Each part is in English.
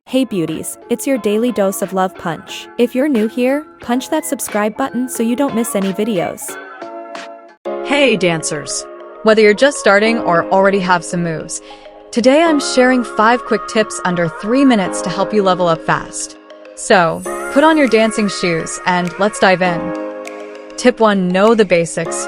Hey beauties, it's your daily dose of love punch. If you're new here, punch that subscribe button so you don't miss any videos. Hey dancers! Whether you're just starting or already have some moves, today I'm sharing 5 quick tips under 3 minutes to help you level up fast. So, put on your dancing shoes and let's dive in. Tip 1. Know the basics.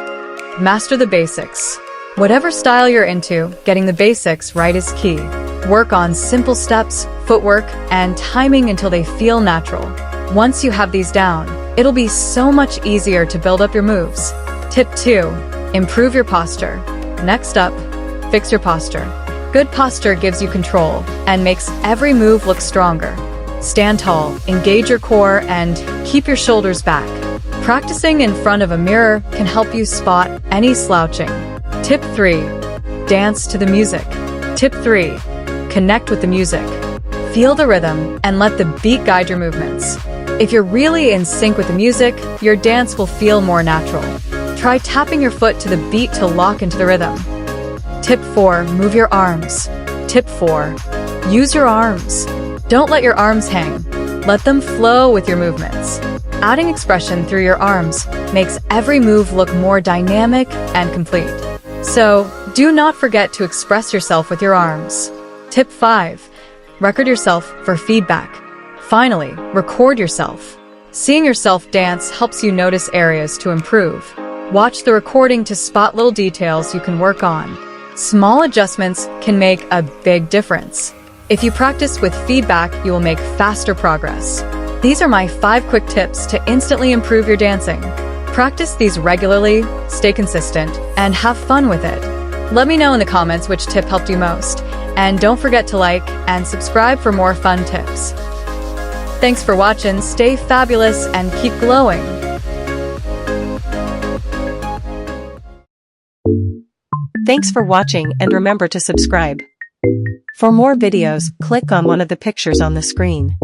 Master the basics. Whatever style you're into, getting the basics right is key. Work on simple steps, footwork, and timing until they feel natural. Once you have these down, it'll be so much easier to build up your moves. Tip 2. Improve your posture. Next up, fix your posture. Good posture gives you control and makes every move look stronger. Stand tall, engage your core, and keep your shoulders back. Practicing in front of a mirror can help you spot any slouching. Tip 3. Dance to the music. Tip 3. Connect with the music. Feel the rhythm and let the beat guide your movements. If you're really in sync with the music, your dance will feel more natural. Try tapping your foot to the beat to lock into the rhythm. Tip 4. Move your arms. Tip 4. Use your arms. Don't let your arms hang. Let them flow with your movements. Adding expression through your arms makes every move look more dynamic and complete. So, do not forget to express yourself with your arms. Tip 5. Record yourself for feedback. Finally, record yourself. Seeing yourself dance helps you notice areas to improve. Watch the recording to spot little details you can work on. Small adjustments can make a big difference. If you practice with feedback, you will make faster progress. These are my 5 quick tips to instantly improve your dancing. Practice these regularly, stay consistent, and have fun with it. Let me know in the comments which tip helped you most. And don't forget to like and subscribe for more fun tips. Thanks for watching, stay fabulous, and keep glowing. Thanks for watching and remember to subscribe. For more videos, click on one of the pictures on the screen.